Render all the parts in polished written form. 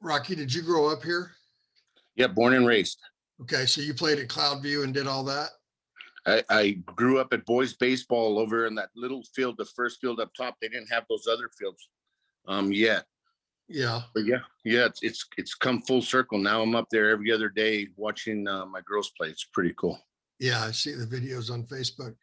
Rocky, did you grow up here? Yeah, born and raised. Okay, so you played at Cloudview and did all that? I grew up at boys baseball over in that little field, the first field up top. They didn't have those other fields yet. Yeah. But yeah, it's come full circle. Now I'm up there every other day watching my girls play. It's pretty cool. Yeah, I see the videos on Facebook.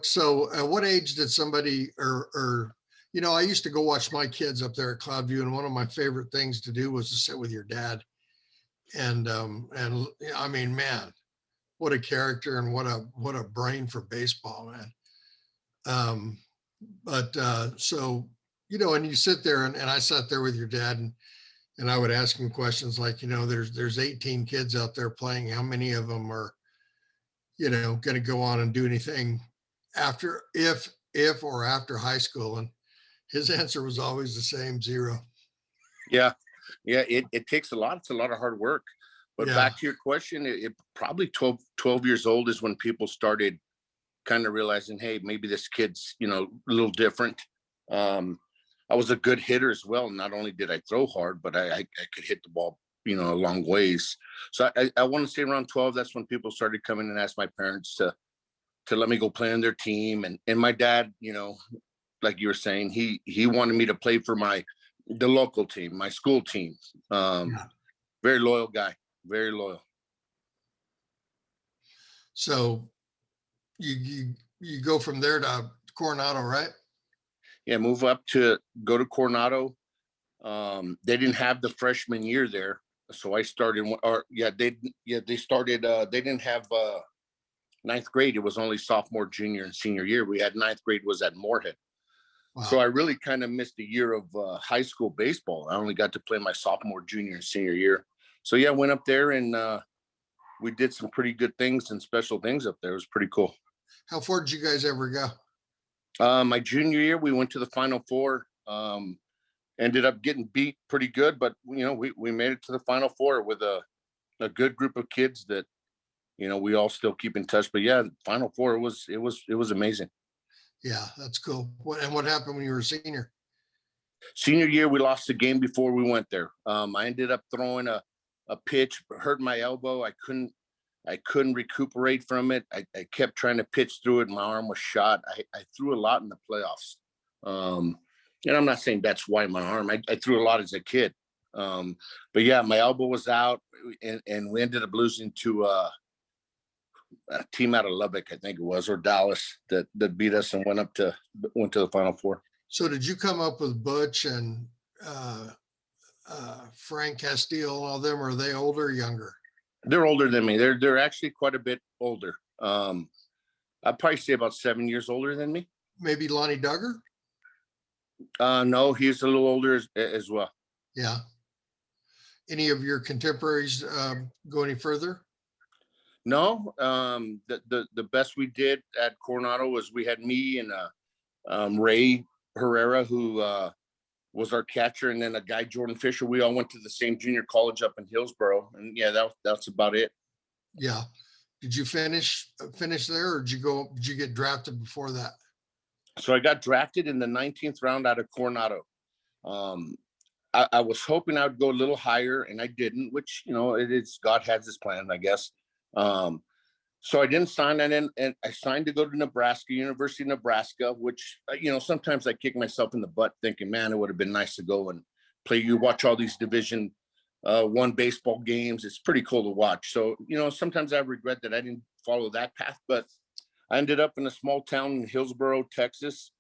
So at what age did somebody I used to go watch my kids up there at Cloudview, and one of my favorite things to do was to sit with your dad. And I mean, man, what a character and what a brain for baseball, man. So and you sit there and I sat there with your dad and I would ask him questions like, there's 18 kids out there playing. How many of them are, going to go on and do anything after, if or after high school? And his answer was always the same, 0. Yeah. It takes a lot. It's a lot of hard work. But back to your question, it probably 12 years old is when people started kind of realizing, hey, maybe this kid's, a little different. I was a good hitter as well. Not only did I throw hard, but I could hit the ball, a long ways. So I want to say around 12, that's when people started coming and asked my parents to let me go play on their team. And my dad, like you were saying, he wanted me to play for the local team, my school team. Very loyal guy, very loyal. So you go from there to Coronado, right? Yeah, go to Coronado. They didn't have the freshman year there, so I started. They started. They didn't have ninth grade. It was only sophomore, junior, and senior year. We had ninth grade was at Moorhead. Wow. So I really kind of missed a year of high school baseball. I only got to play my sophomore, junior, and senior year. So I went up there and we did some pretty good things and special things up there. It was pretty cool. How far did you guys ever go? My junior year, we went to the Final Four. Ended up getting beat pretty good, but we made it to the Final Four with a good group of kids that we all still keep in touch. But yeah, Final Four it was amazing. Yeah, that's cool. What happened when you were a senior? Senior year, we lost the game before we went there. I ended up throwing a pitch, hurt my elbow. I couldn't recuperate from it. I kept trying to pitch through it. My arm was shot. I threw a lot in the playoffs. And I'm not saying that's why my arm, I threw a lot as a kid. But yeah, my elbow was out and we ended up losing to a team out of Lubbock, I think it was, or Dallas that beat us and went to the Final Four. So did you come up with Butch and Frank Castile and all them? Or are they older or younger? They're older than me. They're actually quite a bit older. I'd probably say about 7 years older than me. Maybe Lonnie Duggar? No, he's a little older as well. Yeah. Any of your contemporaries go any further? No. The best we did at Coronado was we had me and Ray Herrera, who was our catcher, and then a guy, Jordan Fisher. We all went to the same junior college up in Hillsboro, and yeah, that's about it. Yeah. Did you finish there, or did you get drafted before that? So I got drafted in the 19th round out of Coronado. I was hoping I would go a little higher, and I didn't, which, it is, God has his plan, I guess. So I didn't sign, and I signed to go to Nebraska, University of Nebraska, which, sometimes I kick myself in the butt thinking, man, it would have been nice to go and play. You watch all these Division I baseball games. It's pretty cool to watch. So, sometimes I regret that I didn't follow that path, but I ended up in a small town in Hillsboro, Texas,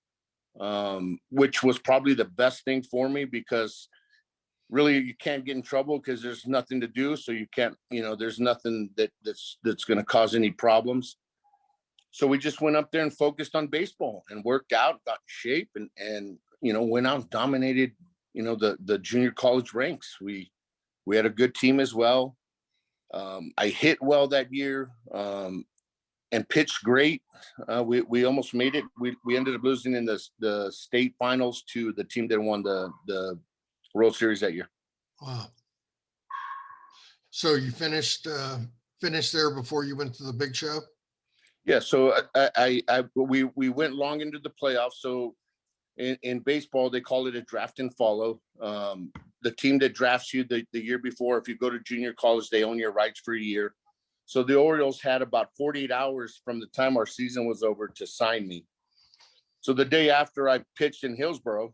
which was probably the best thing for me because really you can't get in trouble because there's nothing to do. So you can't, there's nothing that's going to cause any problems. So we just went up there and focused on baseball and worked out, got in shape and went out and dominated, the junior college ranks. We had a good team as well. I hit well that year. And pitched great. We almost made it. We ended up losing in the state finals to the team that won the World Series that year. Wow. So you finished there before you went to the big show? Yeah. So we went long into the playoffs. So in baseball, they call it a draft and follow. The team that drafts you the year before, if you go to junior college, they own your rights for a year. So the Orioles had about 48 hours from the time our season was over to sign me. So the day after I pitched in Hillsborough,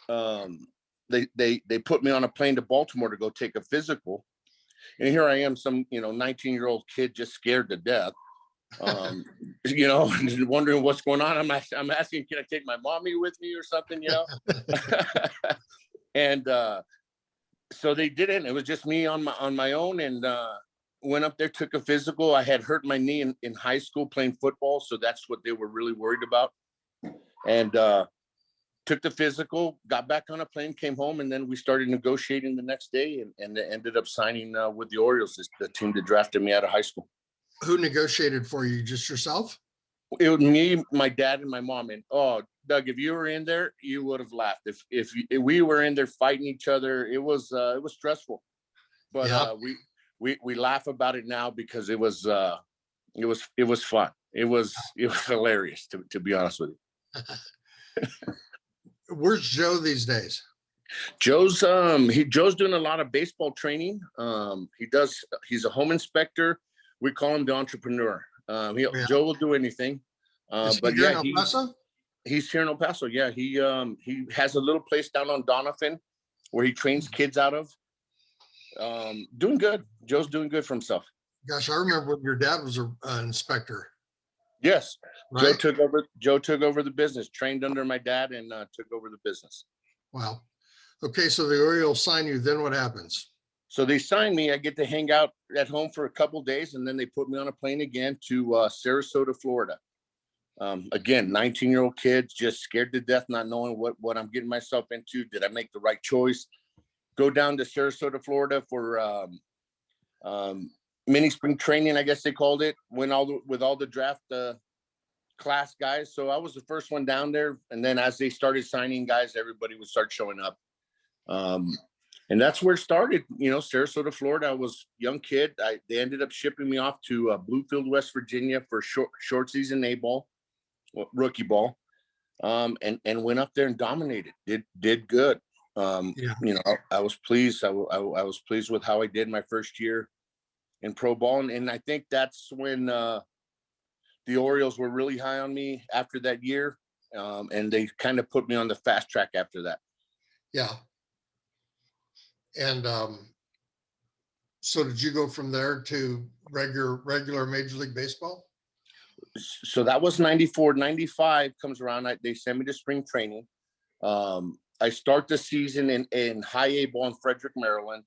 they put me on a plane to Baltimore to go take a physical. And here I am, some 19-year-old kid just scared to death. And wondering what's going on. I'm asking, can I take my mommy with me or something, And so they didn't. It was just me on my own, and went up there, took a physical. I had hurt my knee in high school playing football, so that's what they were really worried about. And took the physical, got back on a plane, came home, and then we started negotiating the next day, and ended up signing with the Orioles, the team that drafted me out of high school. Who negotiated for you? Just yourself? It was me, my dad, and my mom. And Doug, if you were in there, you would have laughed. If we were in there fighting each other, it was stressful. But yeah. We laugh about it now because it was fun. It was hilarious, to be honest with you. Where's Joe these days? Joe's doing a lot of baseball training. He's a home inspector. We call him the entrepreneur. Joe will do anything. But yeah, he's here in El Paso. Yeah, he has a little place down on Donovan where he trains kids out of. Doing good. Joe's doing good for himself. Gosh, I remember when your dad was an inspector. Yes, right? Joe took over the business, trained under my dad, and took over the business. Wow. Okay, so the Orioles sign you. Then what happens? So they signed me. I get to hang out at home for a couple of days, and then they put me on a plane again to Sarasota, Florida. Again, 19-year-old kid, just scared to death, not knowing what I'm getting myself into. Did I make the right choice? Go down to Sarasota, Florida for mini spring training, I guess they called it. Went with all the draft class guys. So I was the first one down there, and then as they started signing guys, everybody would start showing up. And that's where it started, Sarasota, Florida. I was a young kid. They ended up shipping me off to Bluefield, West Virginia for short season A-ball, rookie ball, and went up there and dominated. Did good. I was pleased. I was pleased with how I did my first year in pro ball, and I think that's when the Orioles were really high on me after that year, and they kind of put me on the fast track after that. Yeah. And so did you go from there to regular Major League Baseball? So that was 94. 95 comes around. They send me to spring training. I start the season in high A ball in Frederick, Maryland.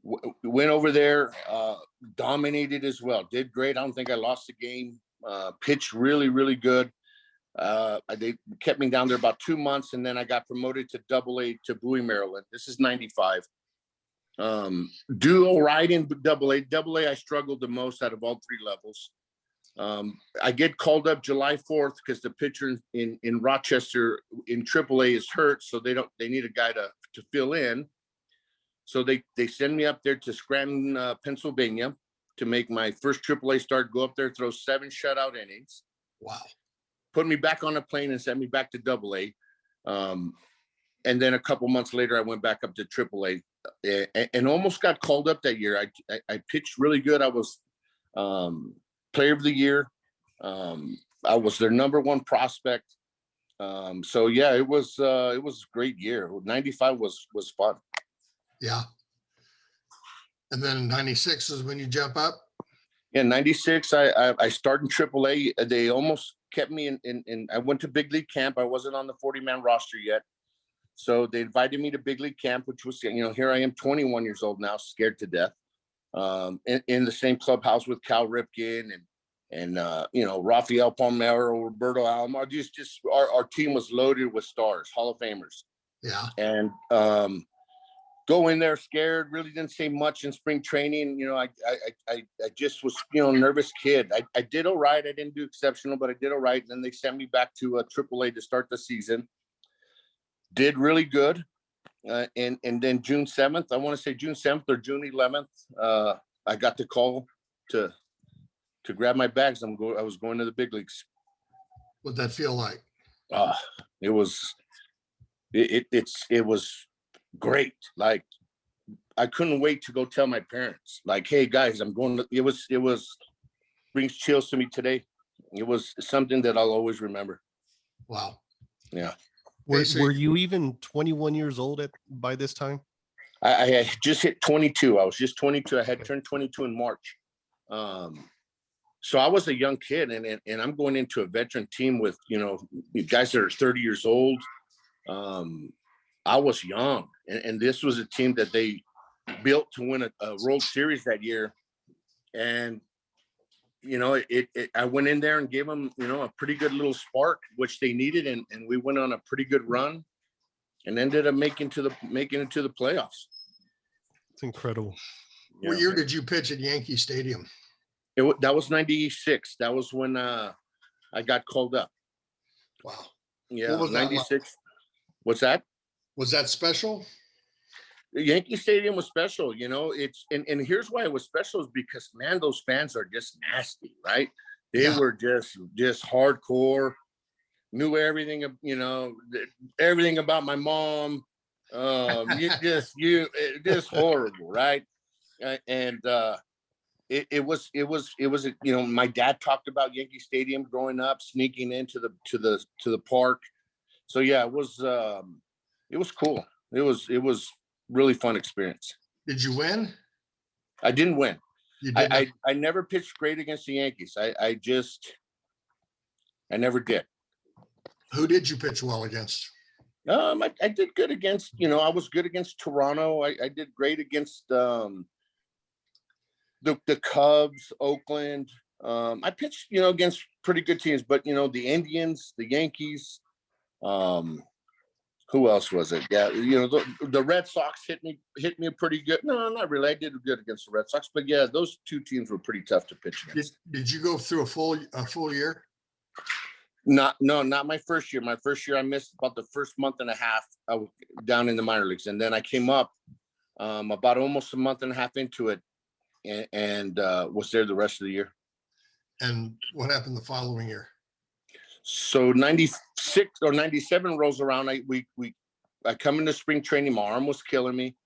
Went over there, dominated as well. Did great. I don't think I lost a game. Pitched really, really good. They kept me down there about 2 months, and then I got promoted to Double-A to Bowie, Maryland. This is 95. Do all right in Double-A. Double-A, I struggled the most out of all three levels. I get called up July 4th because the pitcher in Rochester in Triple-A is hurt, so they need a guy to fill in. So they send me up there to Scranton, Pennsylvania, to make my first Triple-A start. Go up there, throw 7 shutout innings. Wow. Put me back on a plane and sent me back to Double-A. And then a couple months later, I went back up to Triple-A and almost got called up that year. I pitched really good. I was player of the year. I was their number 1 prospect. So yeah, it was a great year. 95 was fun. Yeah. And then 96 is when you jump up? Yeah, 96, I started in Triple-A. They almost kept me in I went to big league camp. I wasn't on the 40-man roster yet. So they invited me to big league camp, which was, here I am, 21 years old now, scared to death. In the same clubhouse with Cal Ripken and Rafael Palmeiro, Roberto Alomar. Just our team was loaded with stars, Hall of Famers. Yeah. And go in there scared, really didn't say much in spring training. I just was, nervous kid. I did all right. I didn't do exceptional, but I did all right. And then they sent me back to Triple-A to start the season. Did really good. And then June 7th, I want to say June 7th or June 11th, I got the call to grab my bags. I was going to the big leagues. What'd that feel like? It was it was great. Like, I couldn't wait to go tell my parents, like, hey guys, I'm going to, it was brings chills to me today. It was something that I'll always remember. Wow. Yeah. Were you even 21 years old by this time? I had just hit 22. I was just 22. I had turned 22 in March. So I was a young kid, and I'm going into a veteran team with, guys that are 30 years old. I was young, and this was a team that they built to win a World Series that year. And, I went in there and gave them, a pretty good little spark, which they needed. And we went on a pretty good run and ended up making it to the playoffs. It's incredible. What year did you pitch at Yankee Stadium? That was 96. That was when I got called up. Wow. Yeah, what was 96. That like? What's that? Was that special? The Yankee Stadium was special, it's and here's why it was special, is because, man, those fans are just nasty, right? They were just hardcore, knew everything, everything about my mom. Just horrible, right? And it was my dad talked about Yankee Stadium growing up, sneaking into the park. So yeah, it was cool. It was really fun experience. Did you win? I didn't win. You did not? I never pitched great against the Yankees. I never did. Who did you pitch well against? I did good against, I was good against Toronto. I did great against the Cubs, Oakland. I pitched, against pretty good teams, but the Indians, the Yankees, who else was it? Yeah, the Red Sox hit me pretty good. No, not really. I did good against the Red Sox, but yeah, those two teams were pretty tough to pitch against. Did you go through a full year? Not my first year. My first year, I missed about the first month and a half. I was down in the minor leagues, and then I came up about almost a month and a half into it, and was there the rest of the year. And what happened the following year? So 96 or 97 rolls around. I come into spring training. My arm was killing me.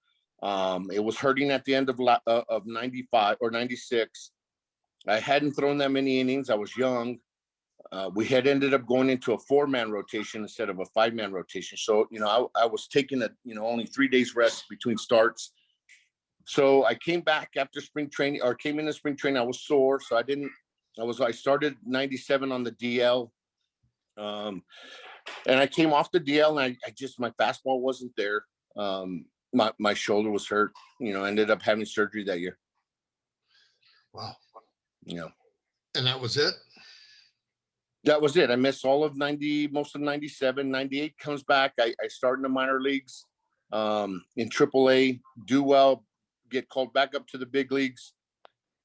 It was hurting at the end of 95 or 96. I hadn't thrown that many innings. I was young. We had ended up going into a 4-man rotation instead of a 5-man rotation. So, I was taking only 3 days rest between starts. So I came back after spring training, or came into spring training. I was sore. So I started 97 on the DL. And I came off the DL, and I just, my fastball wasn't there. My shoulder was hurt, ended up having surgery that year. Wow. And that was it? That was it. I missed all of 90, most of 97. 98 comes back. I start in the minor leagues, in AAA, do well, get called back up to the big leagues.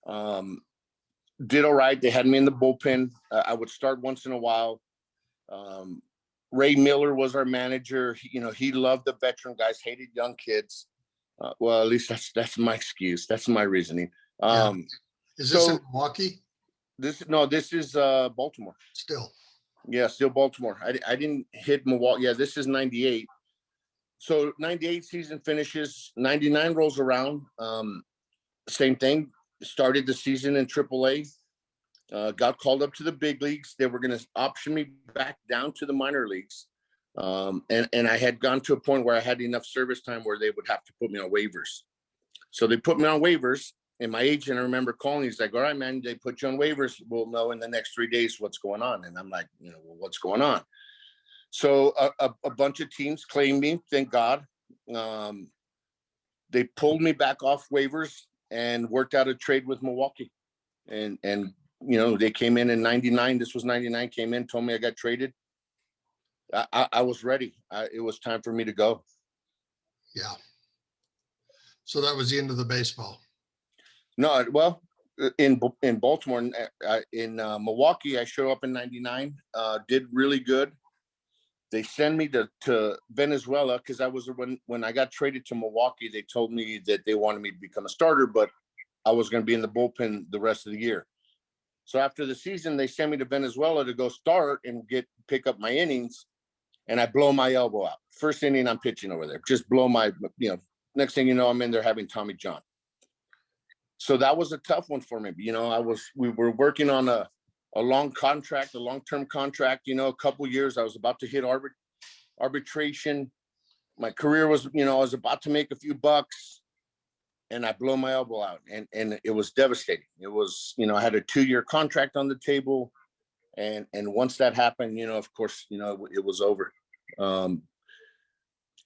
Did all right. They had me in the bullpen. I would start once in a while. Ray Miller was our manager. He loved the veteran guys, hated young kids. Well, at least that's my excuse. That's my reasoning. Is this in Milwaukee? This is Baltimore. Still. Yeah, still Baltimore. I didn't hit Milwaukee. Yeah, this is 98. So 98 season finishes, 99 rolls around. Same thing. Started the season in AAA. Got called up to the big leagues. They were going to option me back down to the minor leagues. And I had gone to a point where I had enough service time where they would have to put me on waivers. So they put me on waivers, and my agent, I remember calling, he's like, all right, man, they put you on waivers. We'll know in the next 3 days what's going on. And I'm like, well, what's going on? So a bunch of teams claimed me, thank God. They pulled me back off waivers and worked out a trade with Milwaukee. And they came in 99. This was 99, came in, told me I got traded. I was ready. It was time for me to go. Yeah. So that was the end of the baseball. No, well, in Baltimore, in Milwaukee, I showed up in 99, did really good. They send me to Venezuela because when I got traded to Milwaukee, they told me that they wanted me to become a starter, but I was going to be in the bullpen the rest of the year. So after the season, they sent me to Venezuela to go start and pick up my innings. and I blow my elbow out. First inning, I'm pitching over there, just blow my, next thing you know, I'm in there having Tommy John. So that was a tough one for me. We were working on a long contract, a long-term contract, a couple years. I was about to hit arbitration. My career was, I was about to make a few bucks, and I blow my elbow out, and it was devastating. It was, I had a 2-year contract on the table, and once that happened, of course, it was over.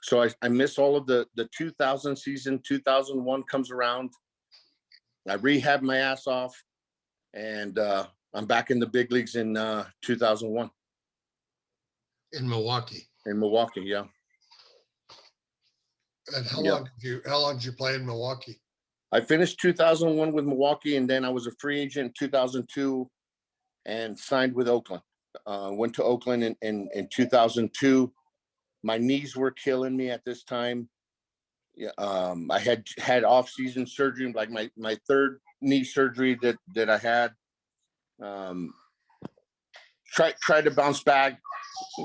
So I missed all of the 2000 season. 2001 comes around. I rehab my ass off, and I'm back in the big leagues in 2001. In Milwaukee. In Milwaukee, yeah. And how Yeah. long did you play in Milwaukee? I finished 2001 with Milwaukee, and then I was a free agent in 2002 and signed with Oakland. Went to Oakland in 2002. My knees were killing me at this time. Yeah, I had off-season surgery, like my third knee surgery that I had. Tried to bounce back.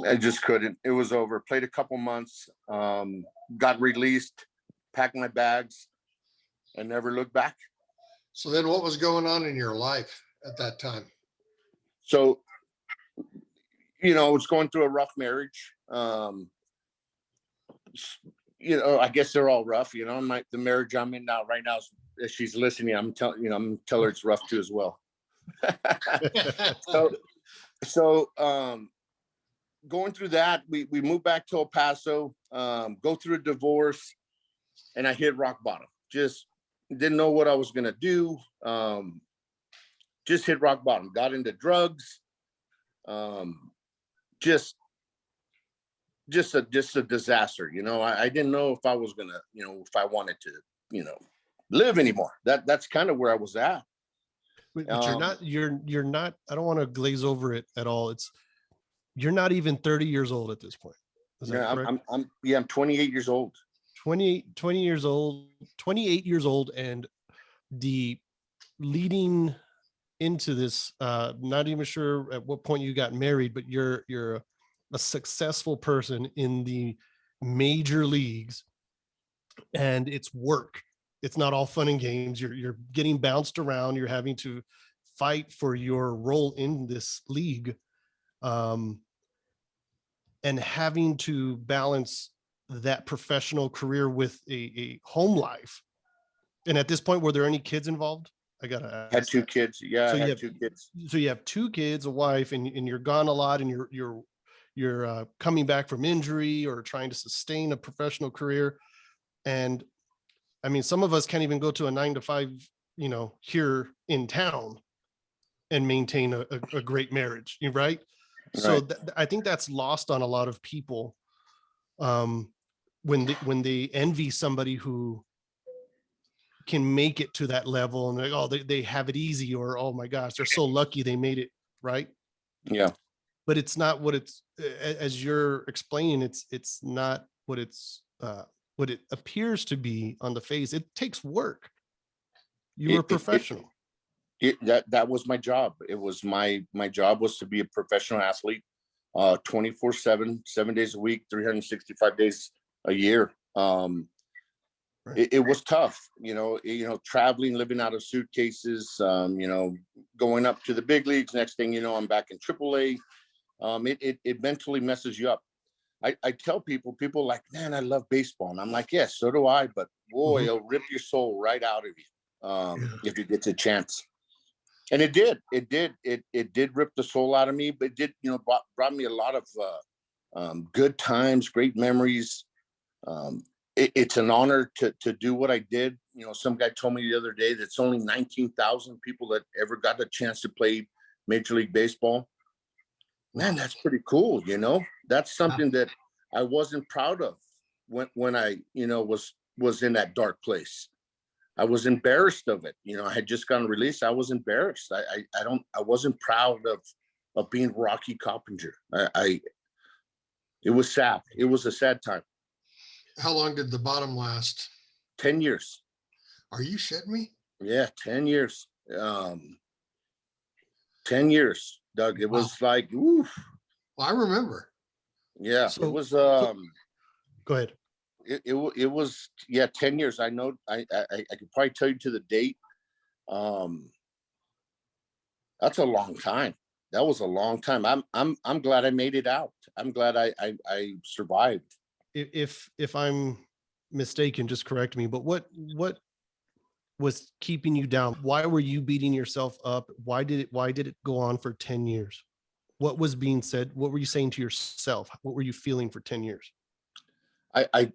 I just couldn't. It was over. Played a couple months. Got released, packed my bags, and never looked back. So then what was going on in your life at that time? So, I was going through a rough marriage. I guess they're all rough. The marriage I'm in now, right now, if she's listening, I'm telling her it's rough too as well. So going through that, we moved back to El Paso, go through a divorce, and I hit rock bottom. Just didn't know what I was gonna do. Just hit rock bottom. Got into drugs. Just a disaster. I didn't know if I was gonna, if I wanted to, live anymore. That's kind of where I was at. But you're not, I don't want to glaze over it at all. You're not even 30 years old at this point. Is that correct? I'm 28 years old. 20 years old, 28 years old. And the leading into this, not even sure at what point you got married, but you're a successful person in the major leagues, and it's work. It's not all fun and games. You're getting bounced around. You're having to fight for your role in this league, and having to balance that professional career with a home life. And at this point, were there any kids involved? I gotta ask. Had 2 kids. Yeah, So I you had have 2 kids. So you have 2 kids, a wife, and you're gone a lot, and you're coming back from injury or trying to sustain a professional career. And I mean, some of us can't even go to a 9-to-5, here in town and maintain a great marriage, right? So I think that's lost on a lot of people when they envy somebody who can make it to that level, and they have it easy, or, oh my gosh, they're so lucky they made it, right? Yeah. But it's not what it's, as you're explaining, it's not what what it appears to be on the face. It takes work. You're a professional. That was my job. It was my job was to be a professional athlete, 24/7, 7 days a week, 365 days a year. It was tough, traveling, living out of suitcases, going up to the big leagues. Next thing you know, I'm back in AAA. It mentally messes you up. I tell people like, man, I love baseball. And I'm like, yes, so do I. But boy, it'll rip your soul right out of you if you get the chance. And it did. It did rip the soul out of me. But it did, brought me a lot of good times, great memories. It's an honor to do what I did. Some guy told me the other day that's only 19,000 people that ever got the chance to play Major League Baseball. Man, that's pretty cool. That's something that I wasn't proud of when I, was in that dark place. I was embarrassed of it. I had just gotten released. I was embarrassed. I wasn't proud of being Rocky Coppinger. It was sad. It was a sad time. How long did the bottom last? 10 years. Are you shitting me? Yeah, 10 years. 10 years, Doug. It was like, oof. Well, I remember. Yeah, it So, was, go ahead. it was, yeah, 10 years. I know, I could probably tell you to the date. Um, that's a long time. That was a long time. I'm glad I made it out. I'm glad I survived. If I'm mistaken, just correct me, but what was keeping you down? Why were you beating yourself up? Why did it go on for 10 years? What was being said? What were you saying to yourself? What were you feeling for 10 years? I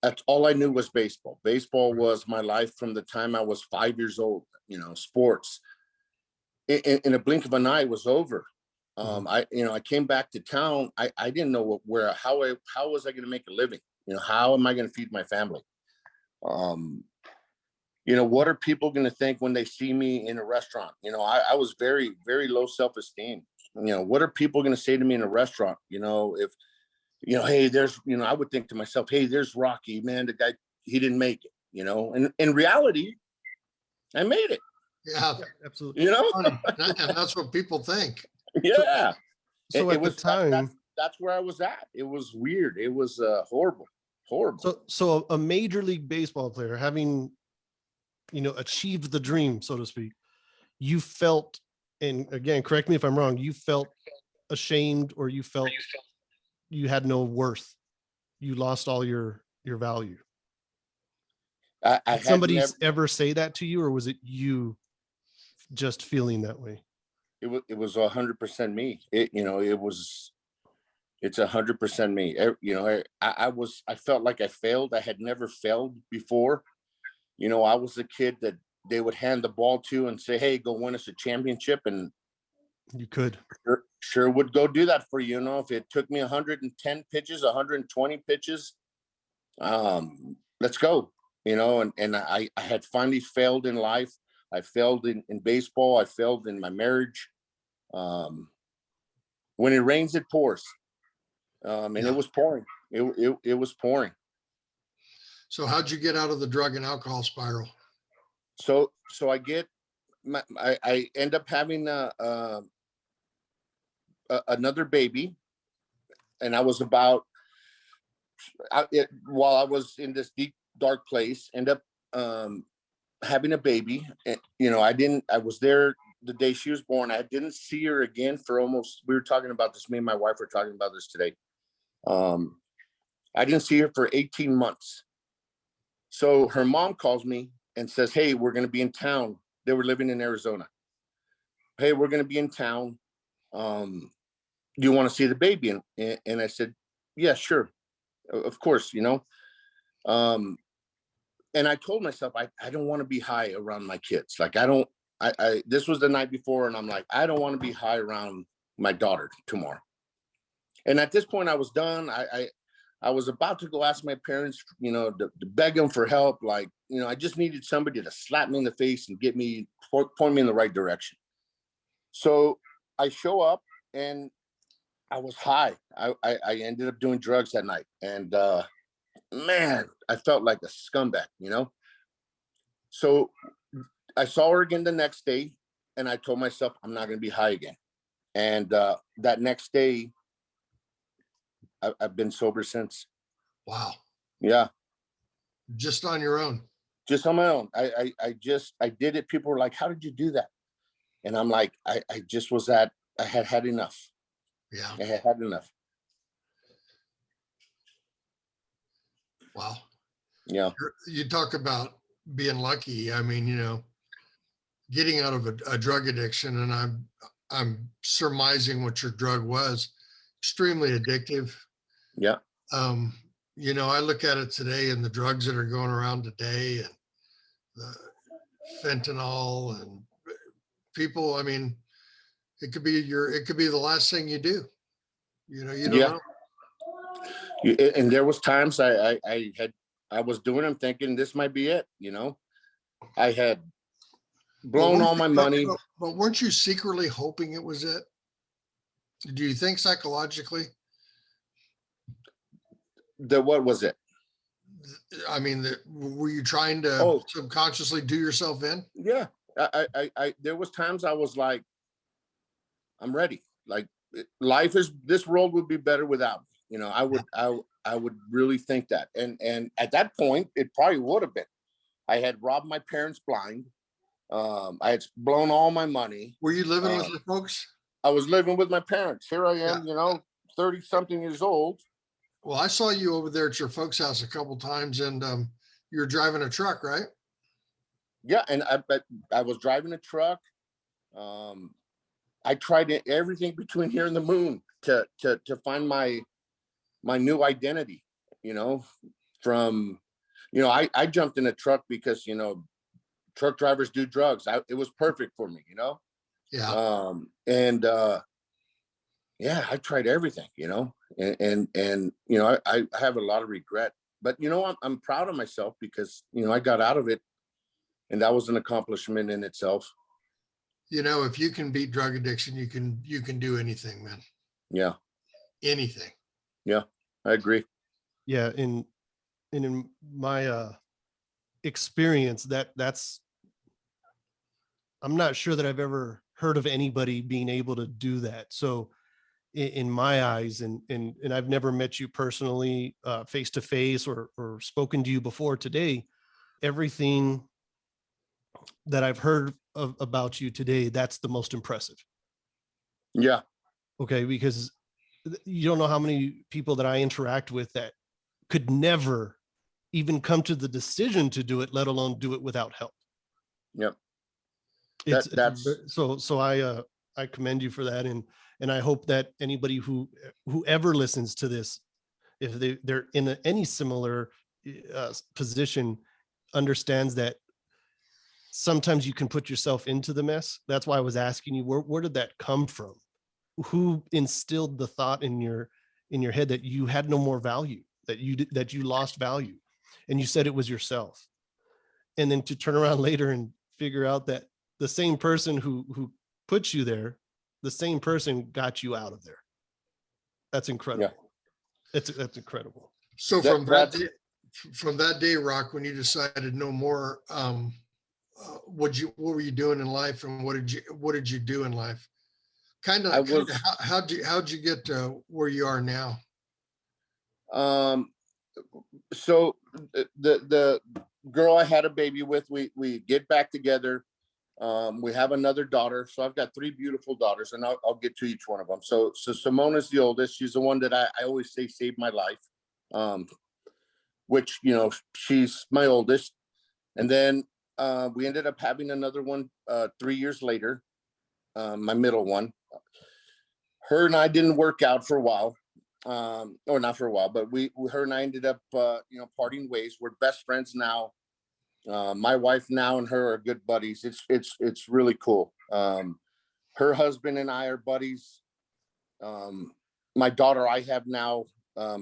that's all I knew was baseball. Baseball was my life from the time I was 5 years old. You know, sports. In a blink of an eye, it was over. I came back to town. I didn't know how was I going to make a living? You know, how am I going to feed my family? Um, what are people going to think when they see me in a restaurant? I was very, very low self-esteem. What are people going to say to me in a restaurant? If, hey, I would think to myself, hey, there's Rocky, man, the guy, he didn't make it, and in reality, I made it, Yeah. Absolutely. Funny. And that's what people think. yeah. So It at the was time, that's where I was at. It was weird. It was horrible. so a major league baseball player having, achieved the dream, so to speak, you felt, and again, correct me if I'm wrong, you felt ashamed, or you felt you had no worth. You lost all your value. I Did had somebody never. ever say that to you, or was it you just feeling that way? It was 100% me. It's 100% me. I felt like I failed. I had never failed before. I was the kid that they would hand the ball to and say, hey, go win us a championship. And You could. sure would go do that for you. If it took me 110 pitches, 120 pitches, let's go. And I had finally failed in life. I failed in baseball. I failed in my marriage. When it rains, it pours. And Yeah. it was pouring. It was pouring. So how'd you get out of the drug and alcohol spiral? So I end up having another baby, and I was while I was in this deep dark place, end up having a baby. And, I was there the day she was born. I didn't see her again for we were talking about this. Me and my wife were talking about this today. I didn't see her for 18 months. So her mom calls me and says, hey, we're going to be in town. They were living in Arizona. Hey, we're going to be in town. Do you want to see the baby? And I said, yeah, sure. Of course, and I told myself, I don't want to be high around my kids. Like, this was the night before, and I'm like, I don't want to be high around my daughter tomorrow. And at this point I was done. I was about to go ask my parents, to beg them for help. Like, I just needed somebody to slap me in the face and point me in the right direction. So I show up and I was high. I ended up doing drugs that night. And man, I felt like a scumbag, So I saw her again the next day, and I told myself I'm not going to be high again. And that next day, I've been sober since. Wow. Yeah. Just on your own. Just on my own. I did it. People were like, how did you do that? And I'm like, I just was I had enough. Yeah. I had enough. Wow. Yeah. You talk about being lucky. I mean, getting out of a drug addiction, and I'm surmising what your drug was, extremely addictive. Yeah. I look at it today, and the drugs that are going around today, and the fentanyl, and people, I mean, it could be the last thing you do. You don't know. And there was times I was doing them thinking this might be it. I had blown all my money. But weren't you secretly hoping it was it? Do you think psychologically? What was it? I mean, were you trying to subconsciously do yourself in? Yeah. I there was times I was like, I'm ready. Like, this world would be better without me. I would really think that. And at that point, it probably would have been. I had robbed my parents blind. I had blown all my money. Were you living with your folks? I was living with my parents. Here I am, Yeah. 30 something years old. Well, I saw you over there at your folks' house a couple times, and you were driving a truck, right? Yeah. And I was driving a truck. I tried everything between here and the moon to find my new identity, from, I jumped in a truck because, truck drivers do drugs. It was perfect for me, Yeah. And yeah, I tried everything, and I have a lot of regret, but I'm proud of myself because, I got out of it, and that was an accomplishment in itself. If you can beat drug addiction, you can do anything, man. Yeah. Anything. Yeah, I agree. Yeah. In my experience, that's I'm not sure that I've ever heard of anybody being able to do that. So in my eyes, and I've never met you personally, face to face, or spoken to you before today, everything that I've heard about you today, that's the most impressive. Yeah. Okay. Because you don't know how many people that I interact with that could never even come to the decision to do it, let alone do it without help. Yep. So I commend you for that. And I hope that anybody whoever listens to this, if they're in any similar position, understands that sometimes you can put yourself into the mess. That's why I was asking you, where did that come from? Who instilled the thought in your head that you had no more value, that you lost value? And you said it was yourself. And then to turn around later and figure out that the same person who put you there, the same person got you out of there. That's incredible. Yeah. That's incredible. So from that day, Rock, when you decided no more, what were you doing in life, and what did you do in life? How'd you get to where you are now? So the girl I had a baby with, we get back together. We have another daughter. So I've got 3 beautiful daughters, and I'll get to each one of them. So Simona's the oldest. She's the one that I always say saved my life. Which, she's my oldest. And then we ended up having another one 3 years later, my middle one. Her and I didn't work out for a while, or not for a while, but her and I ended up, parting ways. We're best friends now. My wife now and her are good buddies. It's really cool. Her husband and I are buddies. My daughter I have now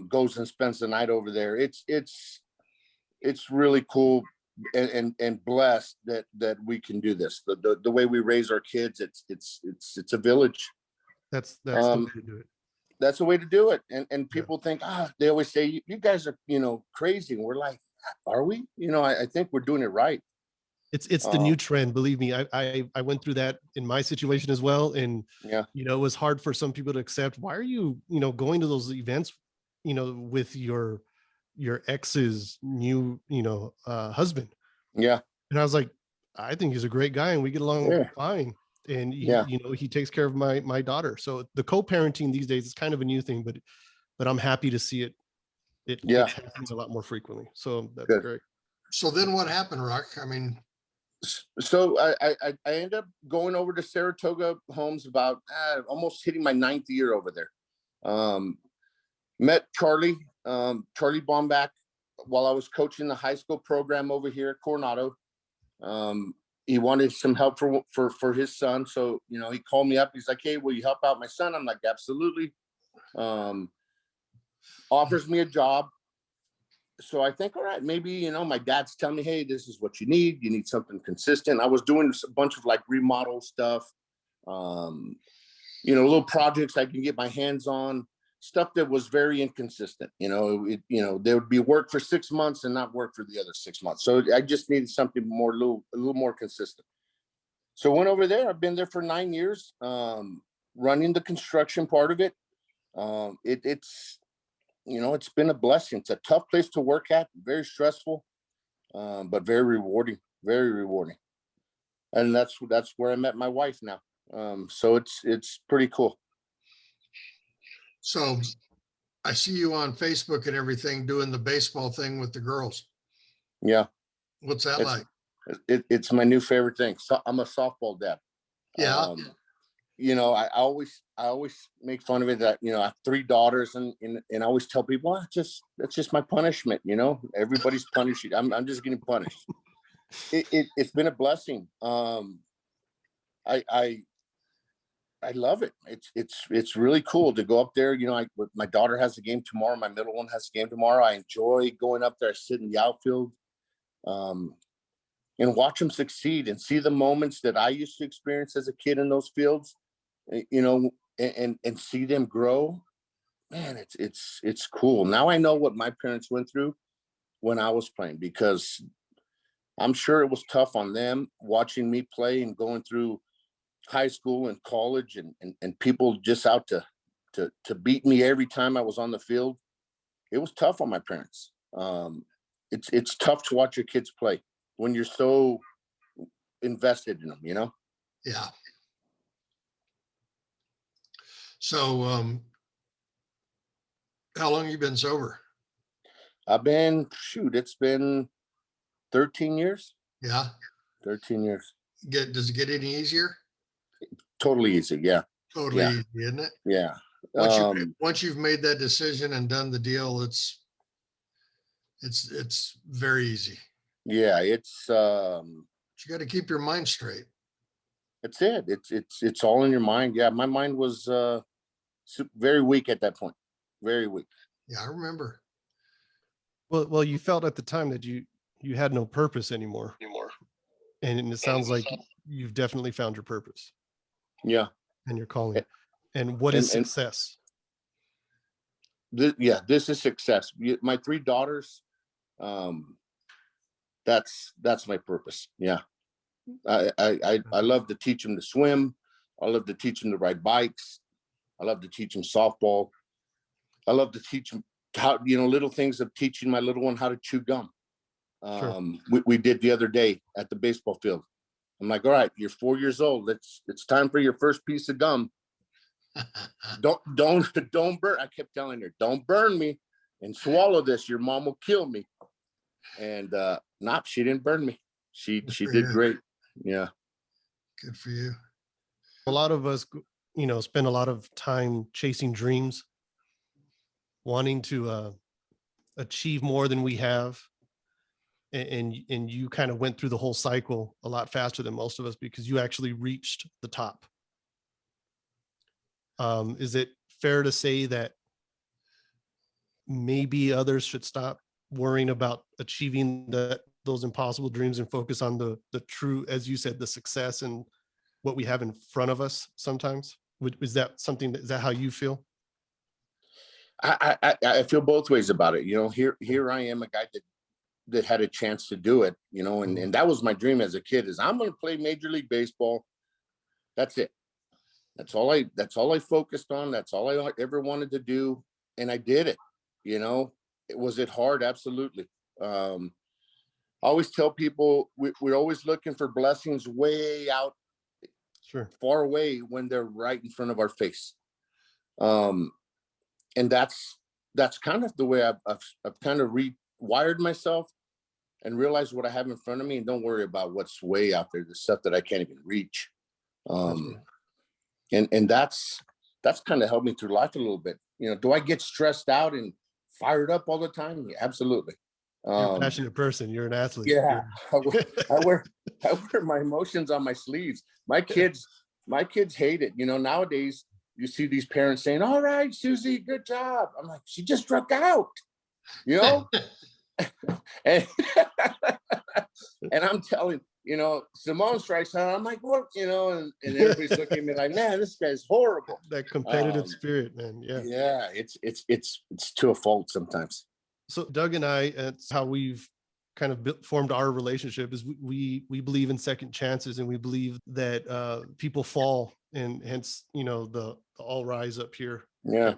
goes and spends the night over there. It's really cool and blessed that we can do this. The way we raise our kids, it's a village. That's the way to do it. That's the way to do it. And people think, they always say, you guys are, crazy. And we're like, are we? I think we're doing it right. It's the new trend. Believe me, I went through that in my situation as well. And, it was hard for some people to accept. Why are you, going to those events, with your ex's new, husband? Yeah. And I was like, I think he's a great guy and we get along fine. And he takes care of my daughter. So the co-parenting these days is kind of a new thing, but I'm happy to see it happens a lot more frequently. So that's good. Great. So then what happened, Rock? I mean, so I ended up going over to Saratoga Homes about almost hitting my 9th year over there. Met Charlie Baumbach while I was coaching the high school program over here at Coronado. He wanted some help for his son. So, he called me up. He's like, hey, will you help out my son? I'm like, absolutely. Offers me a job. So I think, all right, maybe, my dad's telling me, hey, this is what you need. You need something consistent. I was doing a bunch of like remodel stuff, little projects I can get my hands on, stuff that was very inconsistent. There would be work for 6 months and not work for the other 6 months. So I just needed something a little more consistent. So I went over there. I've been there for 9 years, running the construction part of it. it's been a blessing. It's a tough place to work at, very stressful, but very rewarding, very rewarding. And that's where I met my wife now. So it's pretty cool. So I see you on Facebook and everything doing the baseball thing with the girls. Yeah, What's that it's like? it's my new favorite thing. So I'm a softball dad. Yeah. I always make fun of it that, I have 3 daughters and I always tell people, that's just my punishment. Everybody's punished. I'm just getting punished. It's been a blessing. I love it. It's really cool to go up there. My daughter has a game tomorrow. My middle one has a game tomorrow. I enjoy going up there. I sit in the outfield, and watch them succeed and see the moments that I used to experience as a kid in those fields, and see them grow. Man, it's cool. Now I know what my parents went through when I was playing, because I'm sure it was tough on them watching me play and going through high school and college, and people just out to beat me every time I was on the field. It was tough on my parents. It's tough to watch your kids play when you're so invested in them. Yeah. So, how long you been sober? It's been 13 years. Yeah. 13 years. Does it get any easier? Totally easy. Yeah. Totally Yeah. easy, isn't it? Yeah. Once you've made that decision and done the deal, it's very easy. Yeah. But you got to keep your mind straight. It's it. It's all in your mind. Yeah. My mind was very weak at that point. Very weak. Yeah, I remember. Well, you felt at the time that you had no purpose anymore. And it sounds like you've definitely found your purpose. Yeah. And your calling. And what is success? This is success. My 3 daughters, that's my purpose. Yeah. I love to teach them to swim. I love to teach them to ride bikes. I love to teach them softball. I love to teach them how, little things of teaching my little one how to chew gum. Sure. We did the other day at the baseball field. I'm like, all right, you're 4 years old. It's time for your first piece of gum. Don't burn. I kept telling her, don't burn me and swallow this. Your mom will kill me. And she didn't burn me. She did great. Yeah. Good for you. A lot of us, spend a lot of time chasing dreams, wanting to achieve more than we have. And you kind of went through the whole cycle a lot faster than most of us, because you actually reached the top. Is it fair to say that maybe others should stop worrying about achieving those impossible dreams and focus on the true, as you said, the success and what we have in front of us sometimes? Is that how you feel? I feel both ways about it. Here I am, a guy that had a chance to do it, and that was my dream as a kid, is I'm going to play Major League Baseball. That's it. That's all I focused on. That's all I ever wanted to do. And I did it. Was it hard? Absolutely. I always tell people we're always looking for blessings way out, sure, far away, when they're right in front of our face. And that's kind of the way I've kind of rewired myself and realized what I have in front of me, and don't worry about what's way out there, the stuff that I can't even reach. And that's kind of helped me through life a little bit. Do I get stressed out and fired up all the time? Yeah, absolutely. You're a passionate person. You're an athlete. Yeah, I wear my emotions on my sleeves. My kids hate it. Nowadays you see these parents saying, "All right, Susie, good job." I'm like, she just struck out, and, and I'm telling, Simone strikes out. I'm like, what, and everybody's looking at me like, man, this guy's horrible. That competitive spirit, man. Yeah. Yeah, it's to a fault sometimes. So Doug and I, it's how we've kind of formed our relationship, is we believe in second chances, and we believe that people fall, and hence, the all rise up here. Yeah.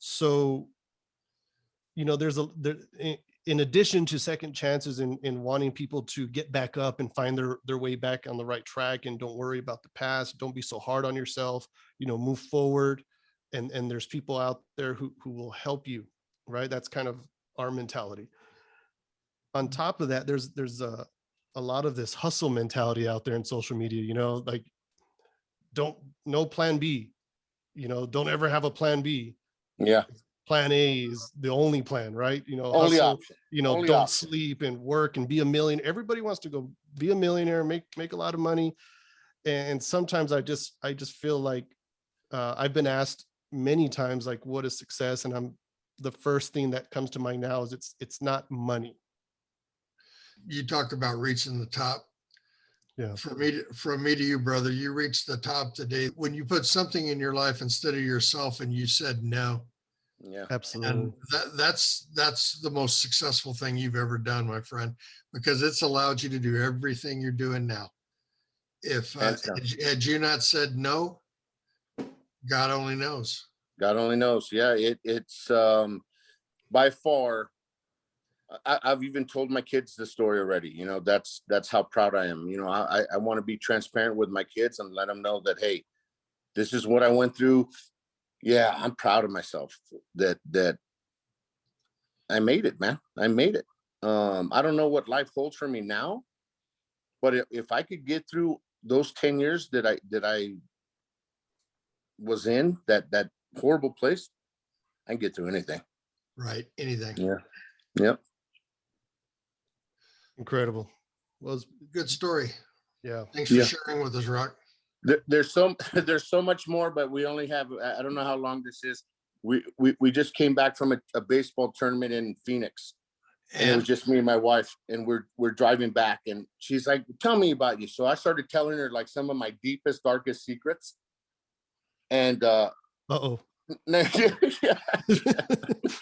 So, in addition to second chances in wanting people to get back up and find their way back on the right track, and don't worry about the past, don't be so hard on yourself, move forward. And there's people out there who will help you, right? That's kind of our mentality. On top of that, there's a lot of this hustle mentality out there in social media, like no plan B, don't ever have a plan B. Yeah. Plan A is the only plan, right? Only Hustle, option. don't option. sleep and work and be a millionaire. Everybody wants to go be a millionaire, make a lot of money. And sometimes I just feel like I've been asked many times, like, what is success? And the first thing that comes to mind now is it's not money. You talk about reaching the top. Yeah. From me to you, brother, you reached the top today when you put something in your life instead of yourself and you said no. Yeah, Absolutely. And that's the most successful thing you've ever done, my friend, because it's allowed you to do everything you're doing now. If had you not said no, God only knows. God only knows. Yeah, it's by far. I've even told my kids the story already. That's how proud I am. I want to be transparent with my kids and let them know that, hey, this is what I went through. Yeah, I'm proud of myself that I made it, man. I made it. I don't know what life holds for me now, but if I could get through those 10 years that I was in that horrible place, I can get through anything. Right. Anything. Yeah. Yep. Incredible. Well, good story. Yeah. Thanks for sharing with us, Rock. There's so much more, but we only have, I don't know how long this is. We just came back from a baseball tournament in Phoenix, and it was just me and my wife, and we're driving back, and she's like, tell me about you. So I started telling her like some of my deepest, darkest secrets. And Uh-oh. Yeah.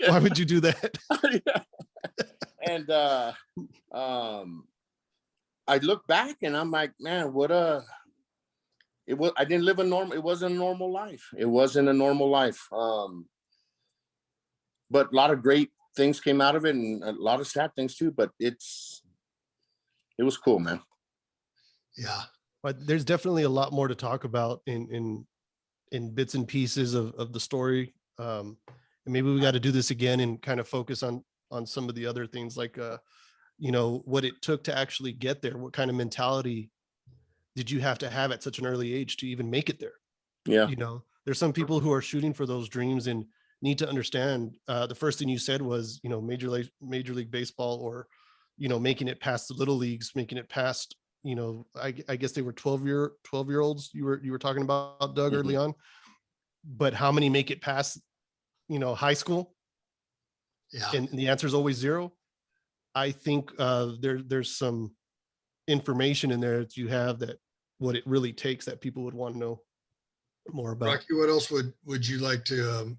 Why would you do that? Yeah. And I look back and I'm like, man, I didn't live it wasn't a normal life. It wasn't a normal life. But a lot of great things came out of it and a lot of sad things too, but it was cool, man. Yeah. But there's definitely a lot more to talk about in bits and pieces of the story. And maybe we got to do this again and kind of focus on some of the other things, like what it took to actually get there. What kind of mentality did you have to have at such an early age to even make it there? Yeah. There's some people who are shooting for those dreams and need to understand. The first thing you said was, Major League Baseball, or, making it past the little leagues, making it past, I guess they were 12-year-olds you were talking about, Doug, early on. But how many make it past, high school? Yeah. And the answer is always zero. I think there's some information in there that you have, that what it really takes, that people would want to know more about. Rocky, what else would you like to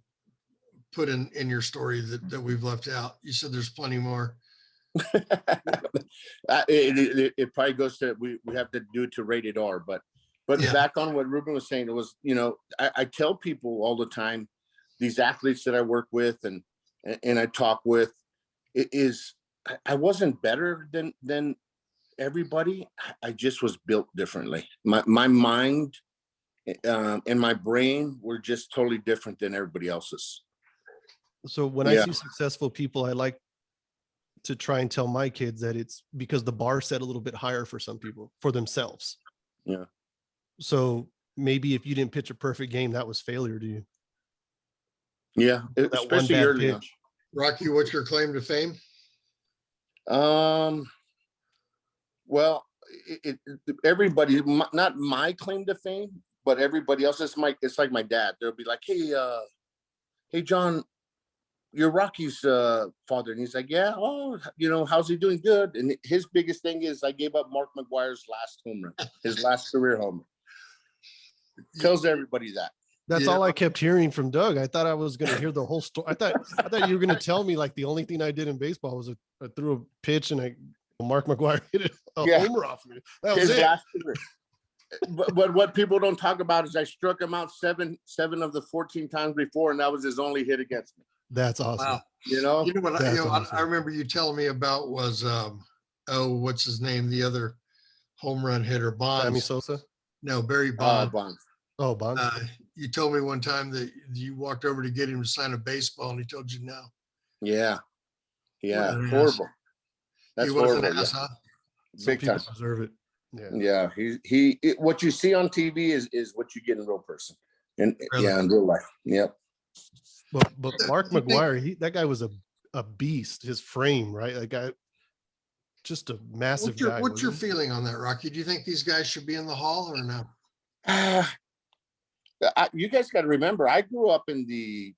put in your story that we've left out? You said there's plenty more. It probably goes to, we have to do it to rated R, but yeah. Back on what Ruben was saying, it was, I tell people all the time, these athletes that I work with and I talk with, I wasn't better than everybody. I just was built differently. My mind and my brain were just totally different than everybody else's. So when I see successful people, I like to try and tell my kids that it's because the bar set a little bit higher for some people, for themselves. Yeah. So maybe if you didn't pitch a perfect game, that was failure to you. Yeah. Especially early on. Rocky, what's your claim to fame? Well, everybody, not my claim to fame, but everybody else. It's like my dad. They'll be like, hey, John, you're Rocky's father. And he's like, yeah, oh, how's he doing? Good. And his biggest thing is I gave up Mark McGwire's last home run, his last career home run. Tells everybody that. That's all I kept hearing from Doug. I thought I was going to hear the whole story. I thought you were going to tell me like the only thing I did in baseball was I threw a pitch and Mark McGwire hit a homer off me. That was it. but what people don't talk about is I struck him out seven of the 14 times before, and that was his only hit against me. That's awesome. Wow. You know, You know what? That's I awesome. remember you telling me about was what's his name? The other home run hitter, Sammy Bonds. Sosa. No, Barry oh, Bonds. Bonds. Oh, Bonds. You told me one time that you walked over to get him to sign a baseball, and he told you no. Yeah, What an ass. horrible. That's He was horrible. an ass, Yeah. huh? Some Big people time. deserve it. Yeah. Yeah, what you see on TV is what you get in real person, and Really? in real life. Yep. But Mark Do you think- McGuire, that guy was a beast. His frame, right? That guy, just a massive guy. What's your wasn't he? feeling on that, Rocky? Do you think these guys should be in the Hall or no? You guys got to remember, I grew up in the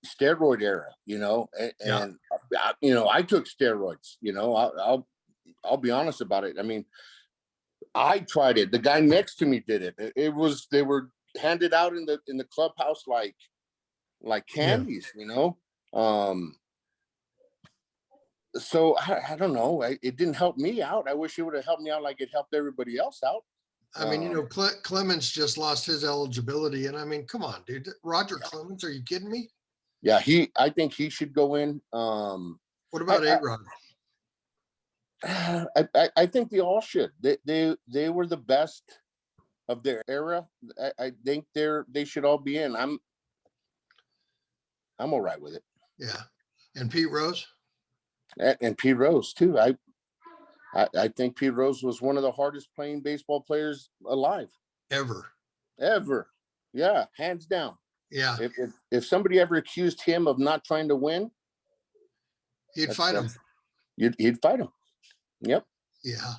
steroid era, and I took steroids. I'll be honest about it. I mean, I tried it. The guy next to me did it. They were handed out in the clubhouse like candies, So I don't know. It didn't help me out. I wish it would have helped me out like it helped everybody else out. I mean, Clemens just lost his eligibility, and I mean, come on, dude. Roger Clemens, are you kidding me? Yeah, I think he should go in. What about A-Rod? I think they all should. They were the best of their era. I think they should all be in. I'm all right with it. Yeah, and Pete Rose. And Pete Rose too. I think Pete Rose was one of the hardest playing baseball players alive Ever. Yeah, hands down. Yeah, If somebody ever accused him of not trying to win, he'd fight him. He'd fight him. Yep. Yeah.